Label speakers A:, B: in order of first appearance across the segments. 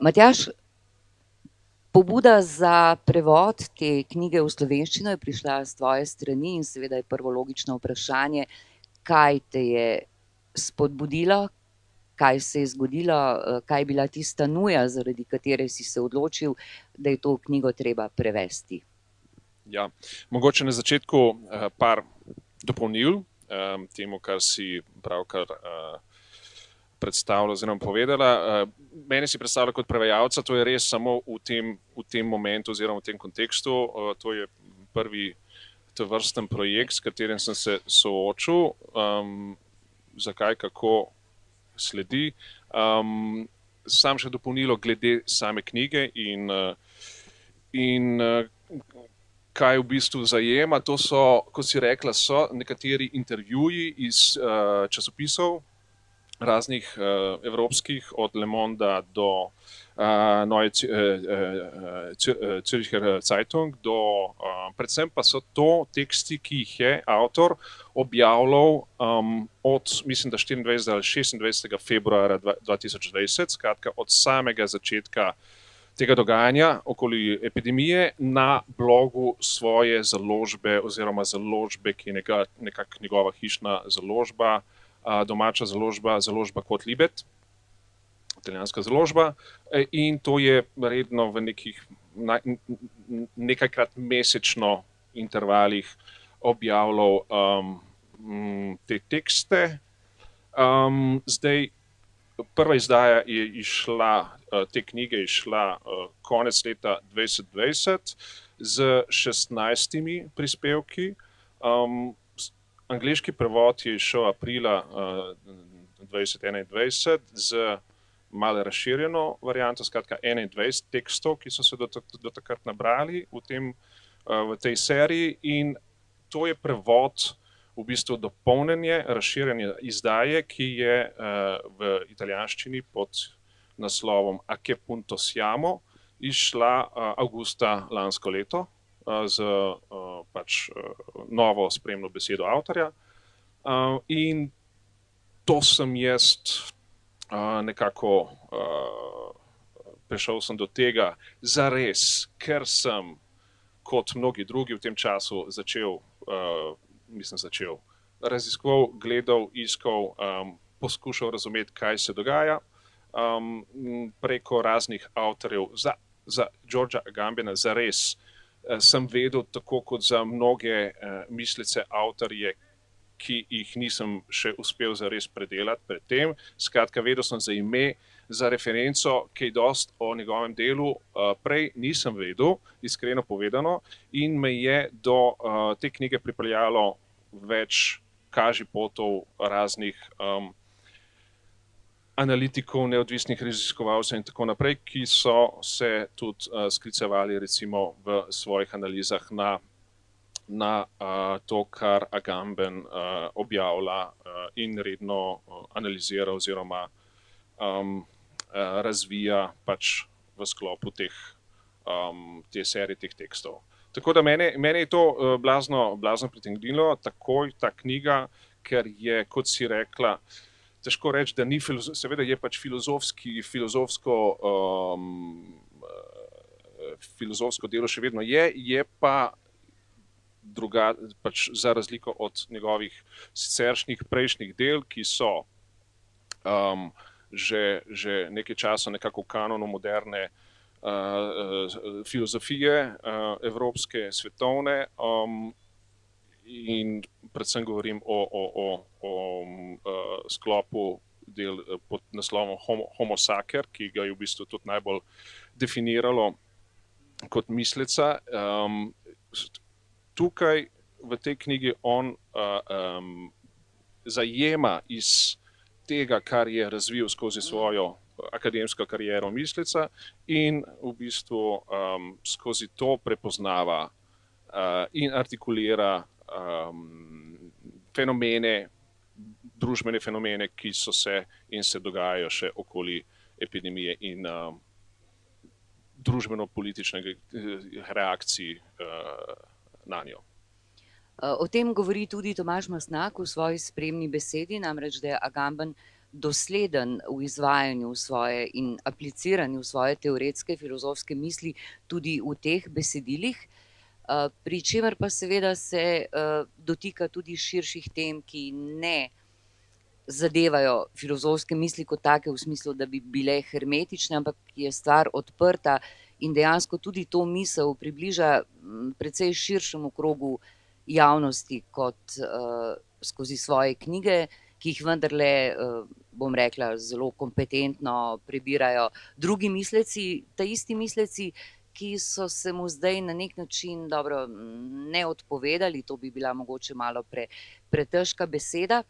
A: Matjaž, pobuda za prevod te knjige v slovenščino je prišla s tvoje strani in seveda je prvo logično vprašanje, kaj te je spodbudilo, kaj se je zgodilo, kaj je bila tista nuja, zaradi katere si se odločil, da je to knjigo treba prevesti.
B: Ja, mogoče na začetku par dopolnil temu, kar si pravkar predstavila oziroma povedala. Mene si predstavlja kot prevajalca, to je res samo v tem momentu oziroma v tem kontekstu. To je prvi tovrsten projekt, s katerim sem se soočil. Zakaj, kako sledi. Sam še dopolnilo glede same knjige in kaj v bistvu zajema. To so, kot si rekla, so nekateri intervjuji iz časopisov, raznih evropskih, od Le Monda do Neue Zürcher Zeitung, predvsem pa so to teksti, ki jih je avtor objavljal od, mislim, da 24. ali 26. februarja 2020, skratka od samega začetka tega dogajanja okoli epidemije na blogu svoje založbe oziroma založbe, ki je nekako njegova hišna založba, domača založba, založba Quodlibet, italijanska založba, in to je redno v nekajkrat mesečno intervalih objavljal te tekste. Zdaj, prva izdaja je išla, te knjige je išla konec leta 2020 z 16 prispevki. Angleški prevod je izšel aprila 2021 z malo razširjeno varianto, skratka 21 tekstov, ki so se do takrat nabrali v tej seriji, in to je prevod, v bistvu dopolnjenje, razširjanje izdaje, ki je v italijanščini pod naslovom A che punto siamo izšla avgusta lansko leto z pač novo spremno besedo avtorja. In to sem jaz nekako prišel sem do tega zares, ker sem kot mnogi drugi v tem času raziskoval, gledal, iskal, poskušal razumeti, kaj se dogaja. Preko raznih avtorjev za Georgea Agambena zares sem vedel, tako kot za mnoge mislice avtorje, ki jih nisem še uspel zares predelati pred tem. Skratka, vedel sem za ime, za referenco, kaj dosti o njegovem delu prej nisem vedel, iskreno povedano, in me je do te knjige pripeljalo več kažipotov raznih analitikov, neodvisnih raziskovalcev in tako naprej, ki so se tudi sklicevali recimo v svojih analizah na to, kar Agamben objavlja in redno analizira oziroma razvija pač v sklopu te serije teh tekstov. Tako da mene je to blazno pritegnilo, takoj ta knjiga, ker je, kot si rekla, težko reči, da ni seveda je pač filozofsko delo še vedno je pa pač za razliko od njegovih siceršnjih prejšnjih del, ki so že nekaj časa nekako v kanonu moderne filozofije, evropske, svetovne, in predvsem govorim o sklopu del pod naslovom Homo Sacer, ki ga je v bistvu tudi najbolj definiralo kot misleca. Tukaj v tej knjigi on zajema iz tega, kar je razvil skozi svojo akademsko kariero misleca, in v bistvu skozi to prepoznava in artikulira fenomene, družbene fenomene, ki so se in se dogajajo še okoli epidemije in družbeno-političnih reakcij na njo.
A: O tem govori tudi Tomaž Mastnak v svoji spremni besedi, namreč da je Agamben dosleden v izvajanju svoje in apliciranju svoje teoretske filozofske misli tudi v teh besedilih, pri čemer pa seveda se dotika tudi širših tem, ki ne zadevajo filozofske misli kot take v smislu, da bi bile hermetične, ampak je stvar odprta in dejansko tudi to misel približa precej širšemu krogu javnosti kot skozi svoje knjige, ki jih vendarle, bom rekla, zelo kompetentno prebirajo drugi misleci, ta isti misleci, ki so se mu zdaj na nek način, dobro, ne odpovedali, to bi bila mogoče malo pretežka beseda,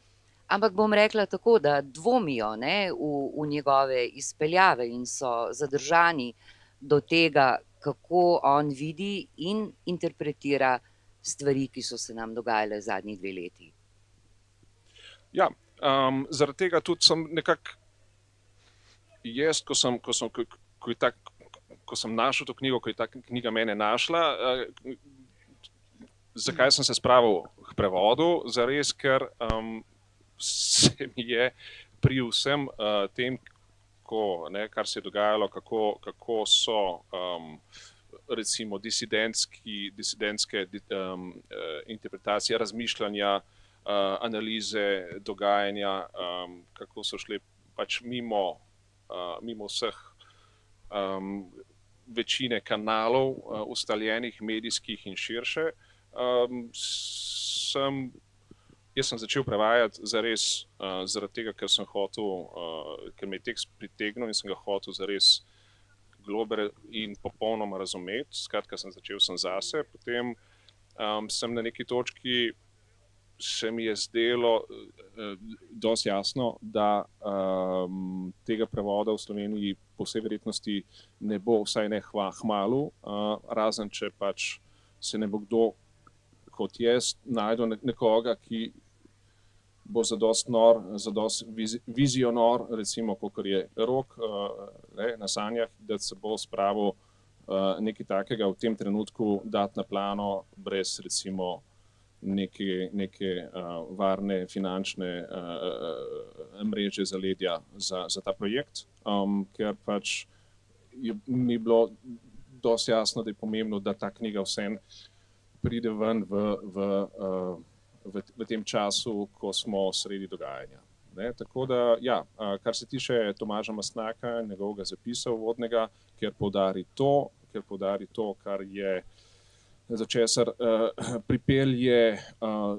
A: ampak bom rekla tako, da dvomijo, ne, v njegove izpeljave in so zadržani do tega, kako on vidi in interpretira stvari, ki so se nam dogajale zadnji 2 leti.
B: Ja, zaradi tega tudi sem nekako jaz, ko sem našel to knjigo, ko je ta knjiga mene našla, zakaj sem se spravil k prevodu? Zares, ker se mi je pri vsem tem, kar se je dogajalo, kako so recimo disidentske interpretacije, razmišljanja, analize dogajanja, kako so šli pač mimo vseh večine kanalov ustaljenih, medijskih in širše. Jaz sem začel prevajati zares zaradi tega, ker sem hotel, ker me je tekst pritegnil in sem ga hotel zares globlje in popolnoma razumeti. Skratka, začel sem zase, potem sem na neki točki, se mi je zdelo dosti jasno, da tega prevoda v Sloveniji po vsej verjetnosti ne bo, vsaj ne kmalu, razen če pač se ne bo kdo kot jaz našel nekoga, ki bo zadosti nor, zadosti vizionor, recimo, kakor je Rok na Sanjah, da se bo spravil nekaj takega v tem trenutku dati na plano brez recimo neke varne finančne mreže zaledja za ta projekt, ker pač mi je bilo dosti jasno, da je pomembno, da ta knjiga vseeno pride ven v tem času, ko smo sredi dogajanja. Tako da, ja, kar se tiče Tomaža Mastnaka, njegovega zapisa uvodnega, kjer poudari to, kar je za česar pripelje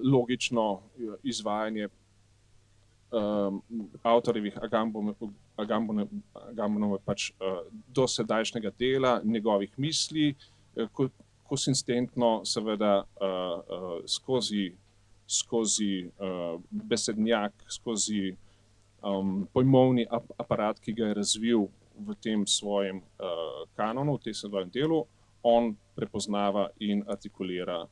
B: logično izvajanje avtorjevih Agambonove pač dosedajšnjega dela, njegovih misli, konsistentno seveda skozi besednjak, skozi pojmovni aparat, ki ga je razvil v tem svojem kanonu, v tem svojem delu, on prepoznava in artikulira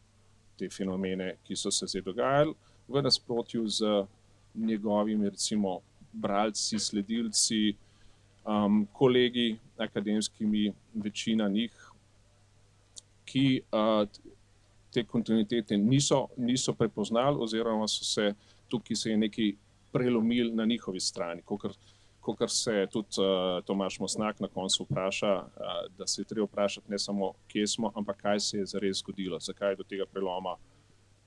B: te fenomene, ki so se zdaj dogajali, v nasprotju z njegovimi recimo bralci, sledilci, kolegi akademskimi, večina njih, ki te kontinuitete niso prepoznali oziroma tukaj se je nekaj prelomil na njihovi strani, kakor se tudi Tomaž Mastnak na koncu vpraša, da se je treba vprašati ne samo, kje smo, ampak kaj se je zares zgodilo, zakaj je do tega preloma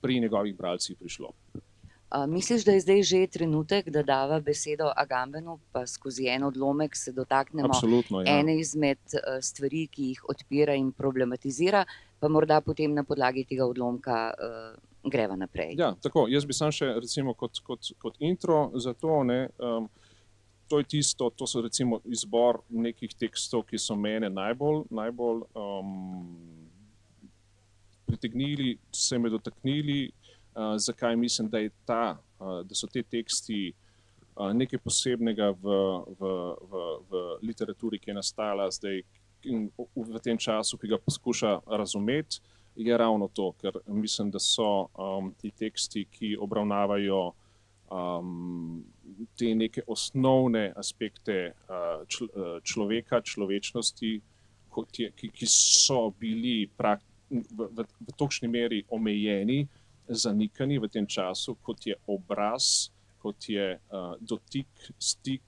B: pri njegovih bralcih prišlo.
A: Misliš, da je zdaj že trenutek, da dava besedo Agambenu, pa skozi en odlomek se dotaknemo ene izmed stvari, ki jih odpira in problematizira, pa morda potem na podlagi tega odlomka greva naprej.
B: Ja, tako, jaz bi samo še recimo kot intro za to, to je tisto, to so recimo izbor nekih tekstov, ki so mene najbolj pritegnili, se me dotaknili, zakaj mislim, da so te teksti nekaj posebnega v literaturi, ki je nastala zdaj v tem času, ki ga poskuša razumeti, je ravno to, ker mislim, da so ti teksti, ki obravnavajo te neke osnovne aspekte človeka, človečnosti, ki so bili v tolikšni meri omejeni, zanikani v tem času, kot je obraz, kot je dotik, stik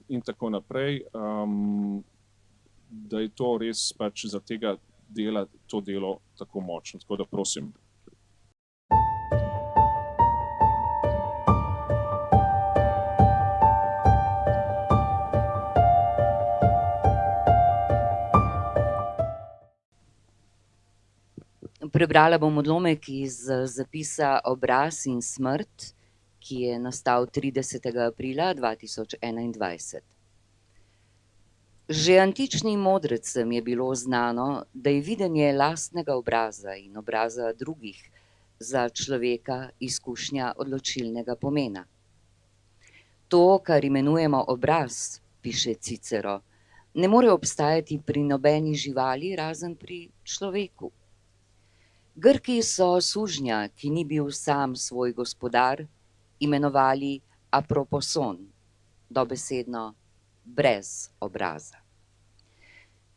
B: in tako naprej, da je to res pač za tega dela to delo tako močno. Tako da prosim.
A: Prebrala bom odlomek iz zapisa Obraz in smrt, ki je nastal 30. aprila 2021. Že antičnim modrecem je bilo znano, da je videnje lastnega obraza in obraza drugih za človeka izkušnja odločilnega pomena. To, kar imenujemo obraz, piše Cicero, ne more obstajati pri nobeni živali, razen pri človeku. Grki so sužnja, ki ni bil sam svoj gospodar, imenovali aproposon, dobesedno brez obraza.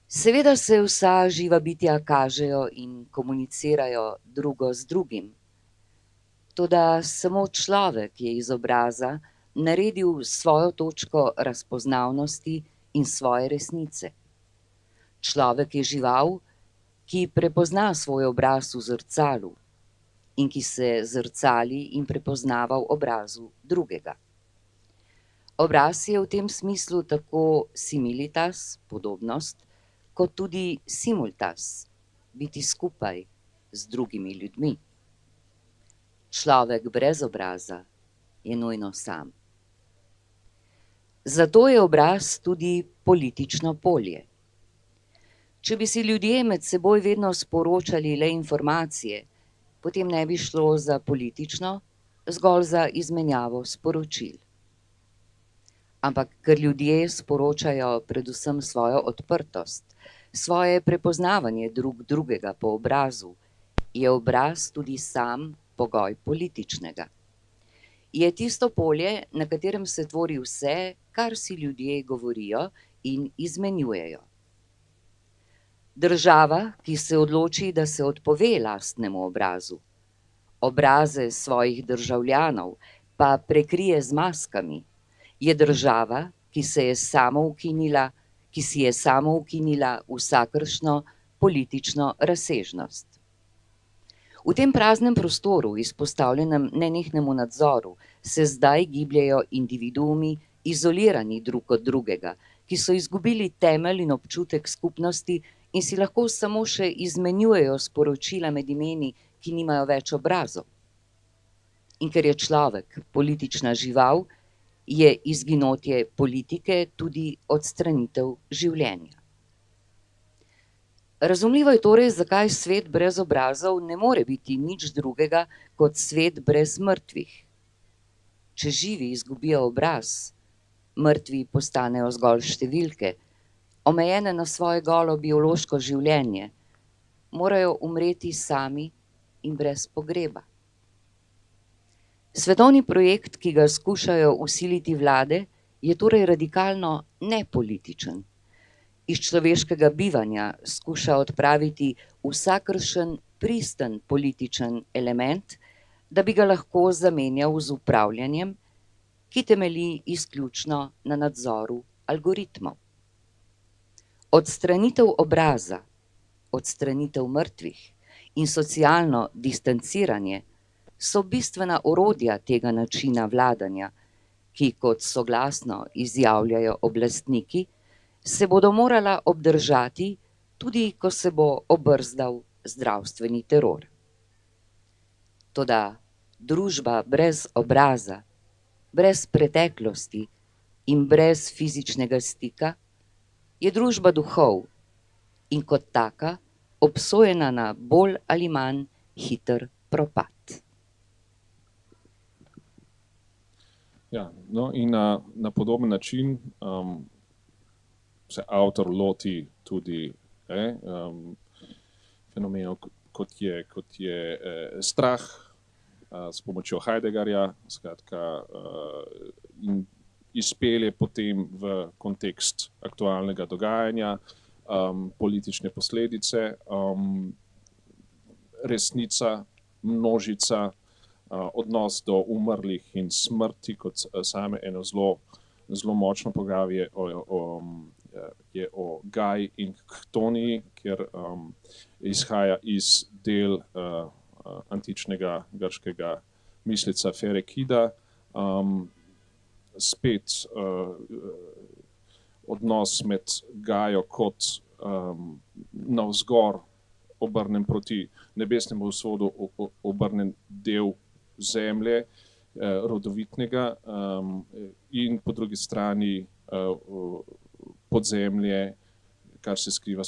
A: Seveda se vsa živa bitja kažejo in komunicirajo drugo z drugim, toda samo človek je iz obraza naredil svojo točko razpoznavnosti in svoje resnice. Človek je žival, ki prepozna svoj obraz v zrcalu in ki se zrcali in prepoznava v obrazu drugega. Obraz je v tem smislu tako similitas, podobnost, kot tudi simultas, biti skupaj z drugimi ljudmi. Človek brez obraza je nujno sam. Zato je obraz tudi politično polje. Če bi si ljudje med seboj vedno sporočali le informacije, potem ne bi šlo za politično, zgolj za izmenjavo sporočil. Ampak ker ljudje sporočajo predvsem svojo odprtost, svoje prepoznavanje drug drugega po obrazu, je obraz tudi sam pogoj političnega. Je tisto polje, na katerem se tvori vse, kar si ljudje govorijo in izmenjujejo. Država, ki se odloči, da se odpove lastnemu obrazu, obraze svojih državljanov pa prekrije z maskami, je država, ki si je samo ukinila vsakršno politično razsežnost. V tem praznem prostoru, izpostavljenem nenehnemu nadzoru, se zdaj gibljejo individuumi, izolirani drug od drugega, ki so izgubili temelj in občutek skupnosti in si lahko samo še izmenjujejo sporočila med imeni, ki nimajo več obrazov. In ker je človek politična žival, je izginotje politike tudi odstranitev življenja. Razumljivo je torej, zakaj svet brez obrazov ne more biti nič drugega kot svet brez mrtvih. Če živi izgubijo obraz, mrtvi postanejo zgolj številke, omejene na svoje golo biološko življenje, morajo umreti sami in brez pogreba. Svetovni projekt, ki ga skušajo vsiliti vlade, je torej radikalno nepolitičen. Iz človeškega bivanja skuša odpraviti vsakršen pristen političen element, da bi ga lahko zamenjal z upravljanjem, ki temelji izključno na nadzoru algoritmov. Odstranitev obraza, odstranitev mrtvih in socialno distanciranje so bistvena orodja tega načina vladanja, ki, kot soglasno izjavljajo oblastniki, se bodo morala obdržati, tudi ko se bo obrzdal zdravstveni teror. Toda družba brez obraza, brez preteklosti in brez fizičnega stika je družba duhov in kot taka obsojena na bolj ali manj hiter propad.
B: Ja, no in na podoben način se avtor loti tudi fenomenov, kot je strah s pomočjo Heideggerja, skratka, in izpelje potem v kontekst aktualnega dogajanja, politične posledice, resnica, množica, odnos do umrlih in smrti kot same eno zelo močno poglavje je o Gaji in Chtoniji, kjer izhaja iz del antičnega grškega misleca Ferekida. Spet odnos med Gajo kot navzgor obrnen proti nebesnemu vzvodu, obrnen del zemlje, rodovitnega, in po drugi strani podzemlje, kar se skriva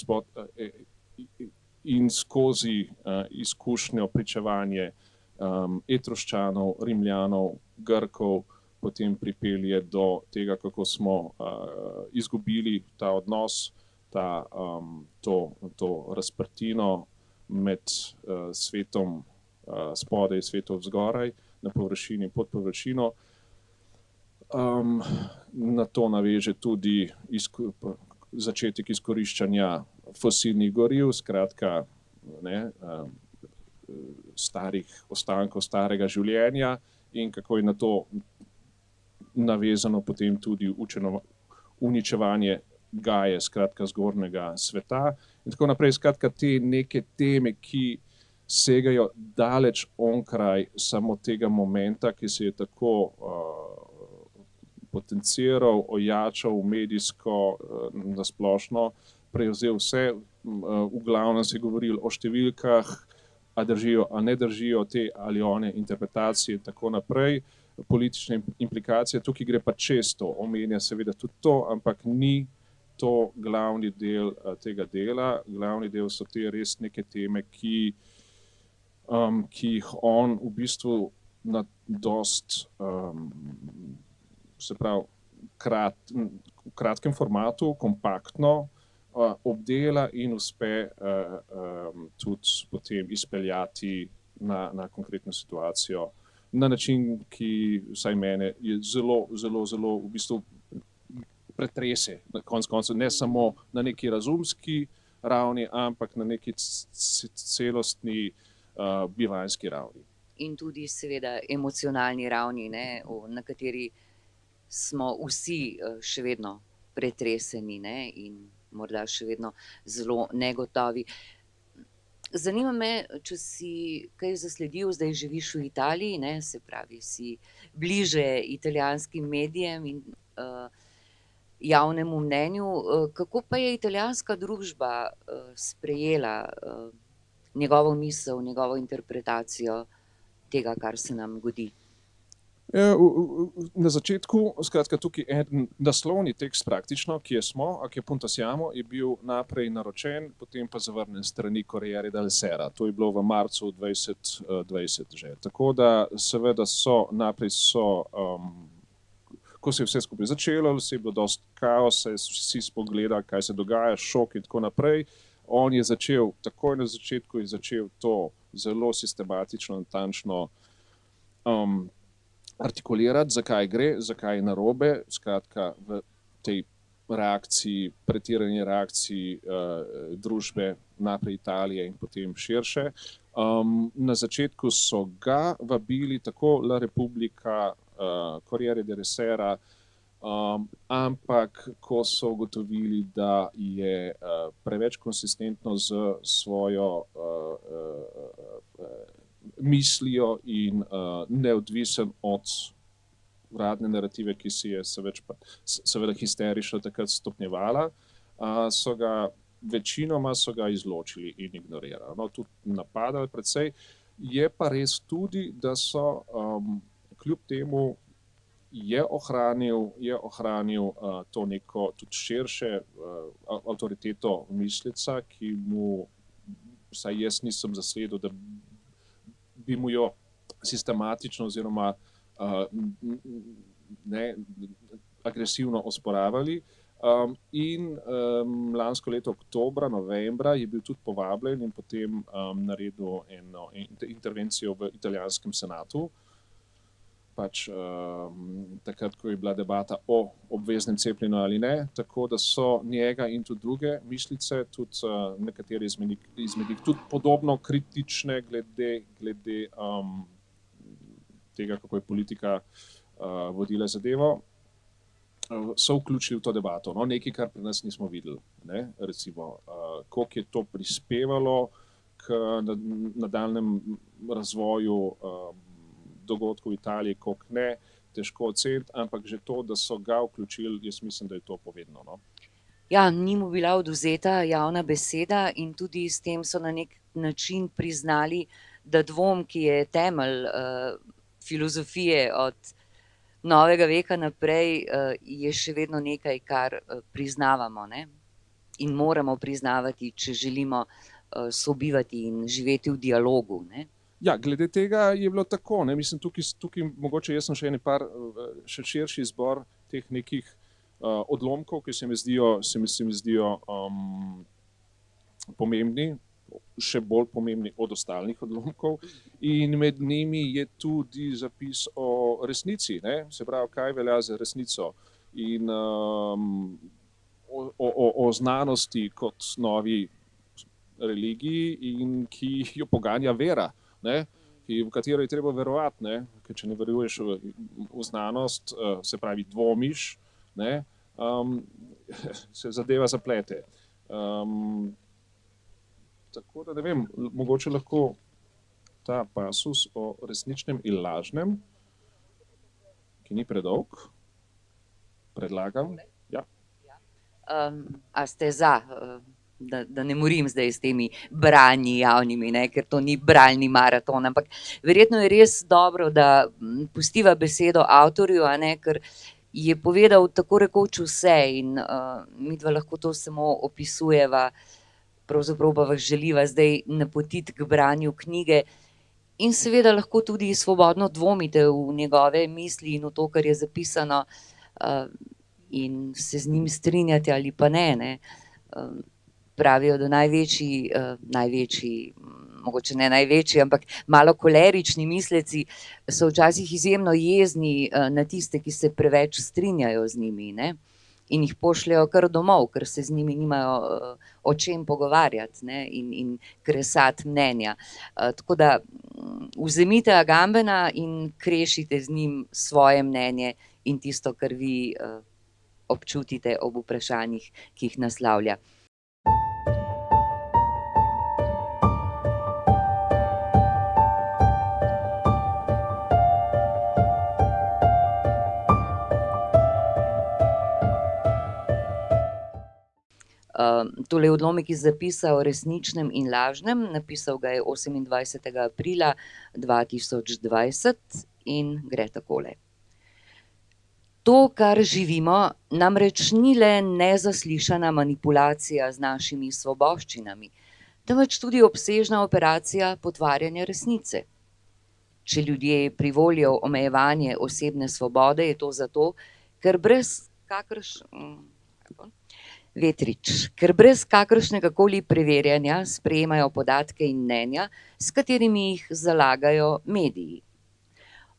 B: in skozi izkušnjo, pričevanje Etruščanov, Rimljanov, Grkov, potem pripelje do tega, kako smo izgubili ta odnos, to razprtino med svetom spodaj, svetom zgoraj, na površini in pod površino. Na to naveže tudi začetek izkoriščanja fosilnih goriv, skratka, starih ostankov starega življenja, in kako je na to navezano potem tudi uničevanje Gaje, skratka zgornjega sveta in tako naprej. Skratka, te neke teme, ki segajo daleč onkraj samo tega momenta, ki se je tako potenciral, ojačal medijsko, nasplošno prevzel vse. V glavnem se je govorilo o številkah, a držijo, a ne držijo te ali one interpretacije in tako naprej. Politične implikacije, tukaj gre pa često, omenja seveda tudi to, ampak ni to glavni del tega dela. Glavni del so te res neke teme, ki jih on v bistvu na dost, se pravi, v kratkem formatu, kompaktno obdela in uspe tudi potem izpeljati na konkretno situacijo na način, ki vsaj mene je zelo v bistvu pretrese, na koncu koncev, ne samo na neki razumski ravni, ampak na neki celostni bivanjski ravni.
A: In tudi seveda emocionalni ravni, na kateri smo vsi še vedno pretreseni, in morda še vedno zelo negotovi. Zanima me, če si kaj zasledil, zdaj živiš v Italiji, se pravi, si bliže italijanskim medijem in javnemu mnenju. Kako pa je italijanska družba sprejela njegovo misel, njegovo interpretacijo tega, kar se nam godi?
B: Na začetku, skratka, tukaj en naslovni tekst praktično, ki je Punto Siamo, je bil naprej naročen, potem pa zavrnjen s strani Corriere della Sera. To je bilo v marcu 2020 že. Tako da seveda naprej ko se je vse skupaj začelo, se je bilo dosti kaosa, vsi spogledali, kaj se dogaja, šok in tako naprej. On je začel, takoj na začetku je začel to zelo sistematično, natančno artikulirati, zakaj gre, zakaj je narobe, skratka v tej reakciji, pretirani reakciji družbe naprej Italije in potem širše. Na začetku so ga vabili tako La Repubblica, Corriere della Sera, ampak ko so ugotovili, da je preveč konsistentno z svojo mislijo in neodvisen od uradne narative, ki si je seveda histerično takrat stopnjevala, večinoma so ga izločili in ignorirali. No, tudi napadali precej. Je pa res tudi, da so kljub temu je ohranil to neko tudi širše avtoriteto misleca, ki mu, vsaj jaz nisem zasledil, da bi mu jo sistematično oziroma agresivno osporavali. In lansko leto oktobra, novembra je bil tudi povabljen in potem naredil eno intervencijo v italijanskem senatu. Pač takrat, ko je bila debata o obveznem cepljenju ali ne, tako da so njega in tudi druge mislice, tudi nekateri izmed njih tudi podobno kritične glede tega, kako je politika vodila zadevo, so vključili v to debato. No, nekaj, kar pri nas nismo videli. Ne? Recimo, koliko je to prispevalo k nadaljnjem razvoju dogodkov v Italiji, koliko ne, težko oceniti, ampak že to, da so ga vključili, jaz mislim, da je to povedno. No?
A: Ja, ni mu bila odvzeta javna beseda in tudi s tem so na nek način priznali, da dvom, ki je temelj filozofije od novega veka naprej, je še vedno nekaj, kar priznavamo, ne? In moramo priznavati, če želimo sobivati in živeti v dialogu, ne?
B: Ja, glede tega je bilo tako, ne? Mislim, tukaj mogoče jaz sem še še širši izbor teh nekih odlomkov, ki se mi zdijo pomembni, še bolj pomembni od ostalih odlomkov, in med njimi je tudi zapis o resnici, ne? Se pravi, kaj velja za resnico in o znanosti kot novi religiji in ki jo poganja vera, ne? V katero je treba verovati, ne? Ker če ne veruješ v znanost, se pravi dvomiš, ne? Se zadeva zaplete. Tako da ne vem, mogoče lahko ta pasus o resničnem in lažnem, ki ni predolg, predlagam. Ja.
A: A ste za, da ne morim zdaj s temi branji javnimi, ne, ker to ni bralni maraton, ampak verjetno je res dobro, da pustiva besedo avtorju, a ne, ker je povedal tako rekoč vse in midva lahko to samo opisujeva, pravzaprav pa vas želiva zdaj napotiti k branju knjige in seveda lahko tudi svobodno dvomite v njegove misli in v to, kar je zapisano, in se z njim strinjate ali pa ne, ne. Pravijo, da največji, mogoče ne največji, ampak malo kolerični misleci so včasih izjemno jezni na tiste, ki se preveč strinjajo z njimi, ne. In jih pošljejo kar domov, ker se z njimi nimajo o čem pogovarjati, ne, in kresati mnenja. Tako da vzemite Agambena in krešite z njim svoje mnenje in tisto, kar vi občutite ob vprašanjih, ki jih naslavlja. Tole je odlomek iz zapisa o resničnem in lažnem, napisal ga je 28. aprila 2020 in gre takole. To, kar živimo, namreč ni le nezaslišana manipulacija z našimi svoboščinami, temveč tudi obsežna operacija potvarjanja resnice. Če ljudje privolijo omejevanje osebne svobode, je to zato, ker brez kakršnega koli preverjanja sprejemajo podatke in mnenja, s katerimi jih zalagajo mediji.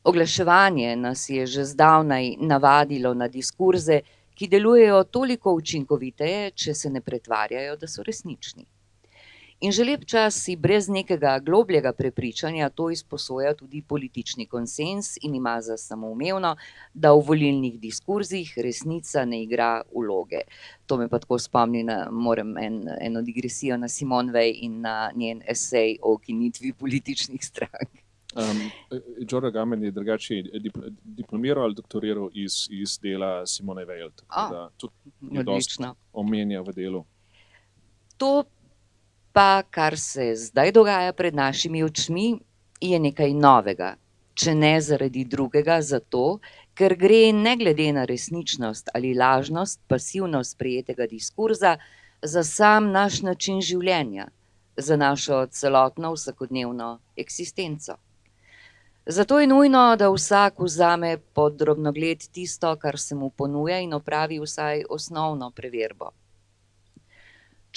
A: Oglaševanje nas je že zdavnaj navadilo na diskurze, ki delujejo toliko učinkoviteje, če se ne pretvarjajo, da so resnični. In že lep čas si brez nekega globljega prepričanja to izposoja tudi politični konsenz in ima za samoumevno, da v volilnih diskurzih resnica ne igra vloge. To me pa tako spomni moram eno digresijo na Simone Weil in na njen esej o ukinitvi političnih strank.
B: Giorgio Agamben je drugače diplomiral ali doktoriral iz dela Simone Weil, tako da tudi je dosti omenja v delu.
A: To pa, kar se zdaj dogaja pred našimi očmi, je nekaj novega, če ne zaradi drugega, zato, ker gre ne glede na resničnost ali lažnost, pasivnost sprejetega diskurza, za sam naš način življenja, za našo celotno vsakodnevno eksistenco. Zato je nujno, da vsak vzame pod drobnogled tisto, kar se mu ponuja in opravi vsaj osnovno preverbo.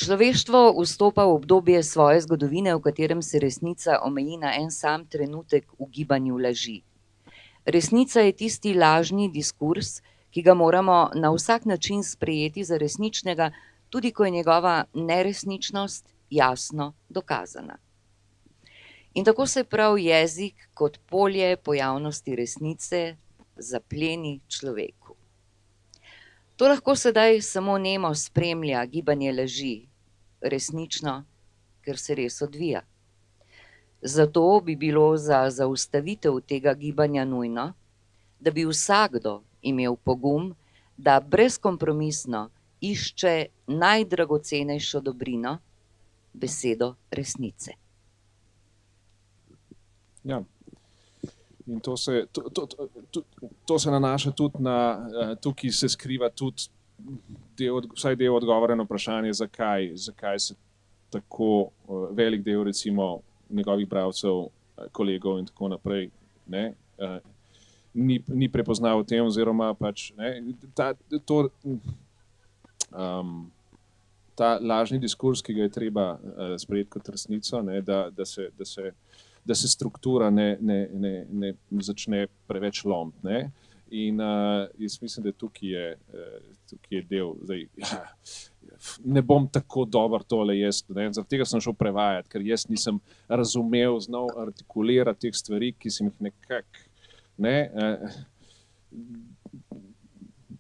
A: Človeštvo vstopa v obdobje svoje zgodovine, v katerem se resnica omeji na en sam trenutek v gibanju laži. Resnica je tisti lažni diskurz, ki ga moramo na vsak način sprejeti za resničnega, tudi ko je njegova neresničnost jasno dokazana. In tako se prav jezik kot polje pojavnosti resnice zapleni človeku. To lahko sedaj samo nemo spremlja gibanje laži, resnično, ker se res odvija. Zato bi bilo za zaustavitev tega gibanja nujno, da bi vsakdo imel pogum, da brezkompromisno išče najdragocenejšo dobrino, besedo resnice.
B: Ja. In to se nanaša tudi na, tukaj se skriva tudi vsaj del odgovora na vprašanje, zakaj se tako velik del recimo njegovih bralcev, kolegov in tako naprej, ne, ni prepoznal v tem, oziroma pač, ne, ta lažni diskurs, ki ga je treba sprejeti kot resnico, ne, da se struktura ne začne preveč lomiti, ne. In jaz mislim, da tukaj je del, zdaj, ne bom tako dober tole jaz, ne, zaradi tega sem šel prevajati, ker jaz nisem razumel, znal artikulirati teh stvari, ki sem jih nekako, ne,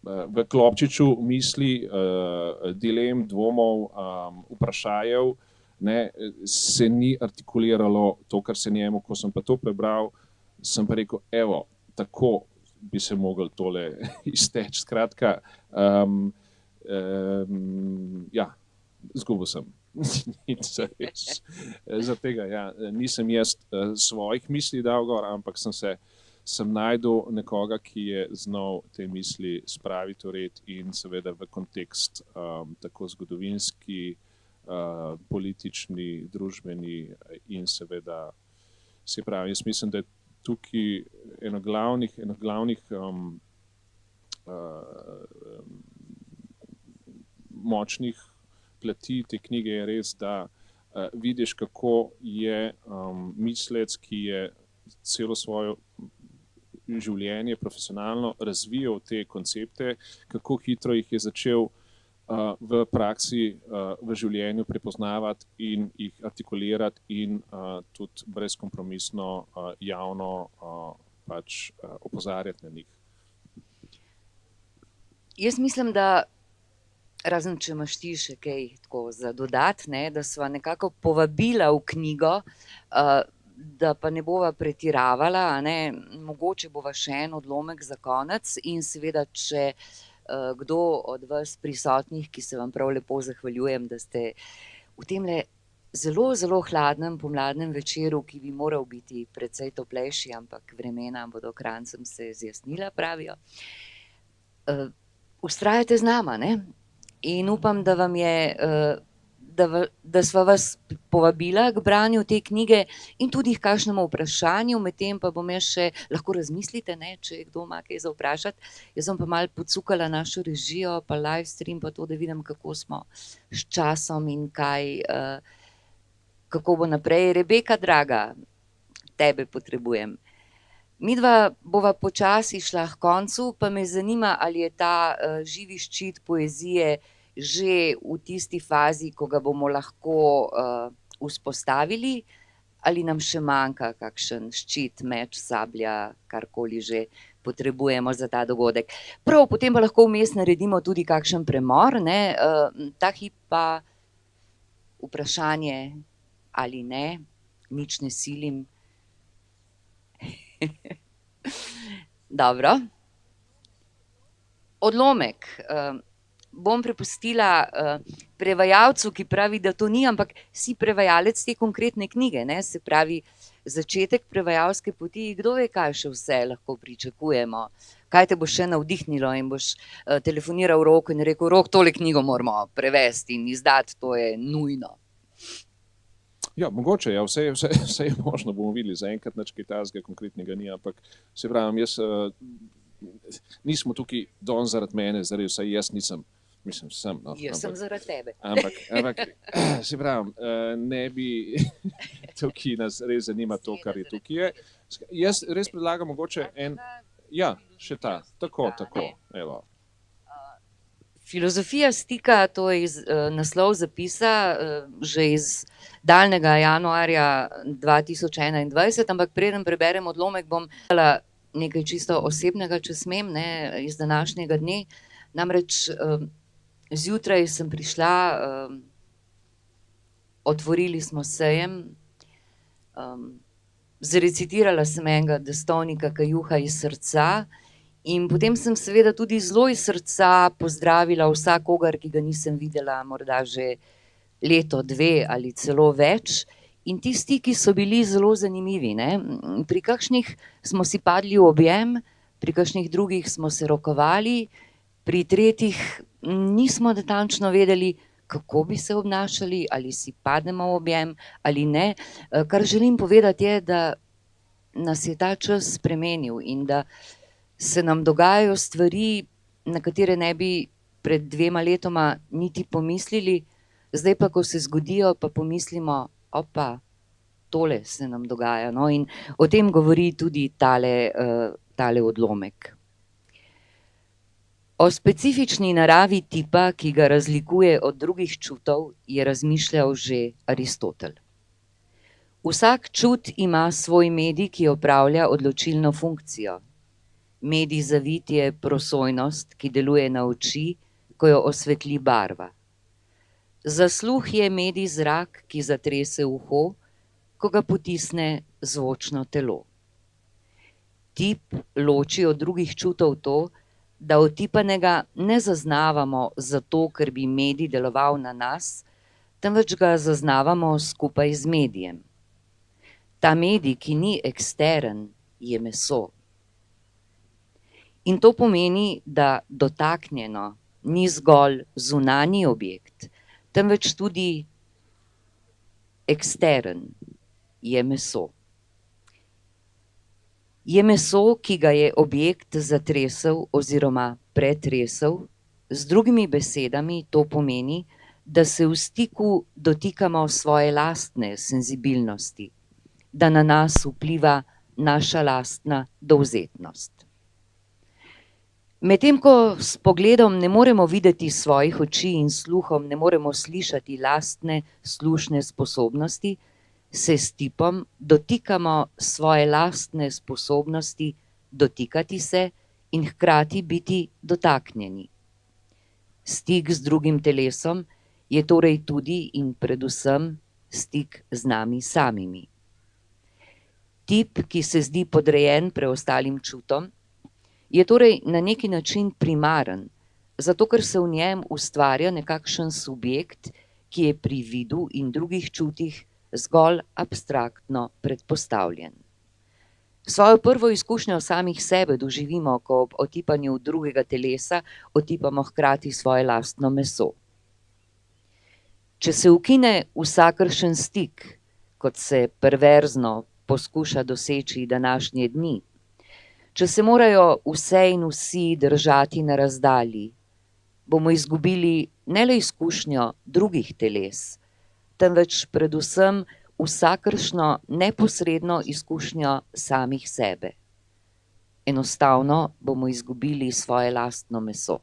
B: v klobčiču misli, dilem, dvomov, vprašajev, ne, se ni artikuliralo to, kar se njemu, ko sem pa to prebral, sem pa rekel, evo, tako bi se mogli tole izteči, skratka, ja, izgubil sem. Zaradi tega, ja, nisem jaz svojih misli dal gor, ampak sem našel nekoga, ki je znal te misli spraviti v red in seveda v kontekst tako zgodovinski, politični, družbeni in seveda, se pravi, jaz mislim, da je tukaj eno glavnih močnih plati te knjige je res, da vidiš, kako je mislec, ki je celo svoje življenje profesionalno razvijal te koncepte, kako hitro jih je začel v praksi, v življenju prepoznavati in jih artikulirati in tudi brezkompromisno javno pač opozarjati na njih.
A: Jaz mislim, da razen če imaš ti še kaj tako za dodati, ne, da sva nekako povabila v knjigo, da pa ne bova pretiravala, a ne, mogoče bova še en odlomek za konec in seveda, če kdo od vas prisotnih, ki se vam prav lepo zahvaljujem, da ste v temle zelo, zelo hladnem pomladnem večeru, ki bi moral biti precej toplejši, ampak vremena bodo krancem se zjasnila, pravijo, vztrajate z nama, ne? In upam, da vam je, da sva vas povabila k branju te knjige in tudi k kakšnemu vprašanju, medtem pa bom jaz še, lahko razmislite, ne, če kdo ima kaj za vprašati. Jaz bom pa malo pocukala našo režijo pa live stream pa to, da vidim, kako smo s časom in kaj, kako bo naprej. Rebeka, draga, tebe potrebujem. Midva bova počasi šla h koncu, pa me zanima, ali je ta živi ščit poezije že v tisti fazi, ko ga bomo lahko vzpostavili, ali nam še manjka kakšen ščit, meč, sablja, karkoli že potrebujemo za ta dogodek. Prav, potem pa lahko vmes naredimo tudi kakšen premor, ne, ta hip pa vprašanje ali ne, nič ne silim. Dobro. Odlomek bom prepustila prevajalcu, ki pravi, da to ni, ampak si prevajalec te konkretne knjige, ne, se pravi, začetek prevajalske poti, kdo ve, kaj še vse lahko pričakujemo. Kaj te bo še navdihnilo in boš telefoniral Roku in rekel: Rok, tole knjigo moramo prevesti in izdati, to je nujno.
B: Ja, mogoče, ja, vse je možno, bomo videli, zaenkrat nič kaj takega konkretnega ni, ampak se pravim, jaz nismo tukaj danes zaradi mene, zares, vsaj jaz nisem, mislim, sem, no.
A: Jaz sem zaradi tebe.
B: Ampak, se pravim, ne bi, tukaj nas res zanima to, kar je tukaj. Jaz res predlagam mogoče en, ja, še ta, tako, evo.
A: Filozofija stika, to je naslov zapisa, že iz daljnega januarja 2021, ampak preden preberem odlomek, bom povedala nekaj čisto osebnega, če smem, ne, iz današnjega dne. Namreč zjutraj sem prišla, otvorili smo sejem, zrecitirala sem enega destovnika Kajuha iz srca in potem sem seveda tudi zelo iz srca pozdravila vsakogar, ki ga nisem videla morda že leto, dve ali celo več. In ti stiki so bili zelo zanimivi, ne. Pri kakšnih smo si padli v objem, pri kakšnih drugih smo se rokovali, pri tretjih nismo natančno vedeli, kako bi se obnašali, ali si pademo v objem ali ne. Kar želim povedati je, da nas je ta čas spremenil in da se nam dogajajo stvari, na katere ne bi pred 2 letoma niti pomislili, zdaj pa, ko se zgodijo, pa pomislimo, opa, tole se nam dogaja, no, in o tem govori tudi tale odlomek. O specifični naravi tipa, ki ga razlikuje od drugih čutov, je razmišljal že Aristotel. Vsak čut ima svoj medij, ki opravlja odločilno funkcijo. Medij zavit je prosojnost, ki deluje na oči, ko jo osvetli barva. Za sluh je medij zrak, ki zatrese uho, ko ga potisne zvočno telo. Tip loči od drugih čutov to, da otipanega ne zaznavamo zato, ker bi medij deloval na nas, temveč ga zaznavamo skupaj z medijem. Ta medij, ki ni eksteren, je meso. In to pomeni, da dotaknjeno ni zgolj zunanji objekt, temveč tudi eksteren, je meso. Je meso, ki ga je objekt zatresel oziroma pretresel, z drugimi besedami to pomeni, da se v stiku dotikamo svoje lastne senzibilnosti, da na nas vpliva naša lastna dovzetnost. Medtem ko s pogledom ne moremo videti svojih oči in sluhom ne moremo slišati lastne slušne sposobnosti, se s tipom dotikamo svoje lastne sposobnosti dotikati se in hkrati biti dotaknjeni. Stik z drugim telesom je torej tudi in predvsem stik z nami samimi. Tip, ki se zdi podrejen preostalim čutom, je torej na neki način primaren, zato ker se v njem ustvarja nekakšen subjekt, ki je pri vidu in drugih čutih zgolj abstraktno predpostavljen. Svojo prvo izkušnjo samih sebe doživimo, ko ob otipanju drugega telesa otipamo hkrati svoje lastno meso. Če se ukine vsakršen stik, kot se perverzno poskuša doseči današnje dni, če se morajo vse in vsi držati na razdalji, bomo izgubili ne le izkušnjo drugih teles, temveč predvsem vsakršno neposredno izkušnjo samih sebe. Enostavno bomo izgubili svoje lastno meso.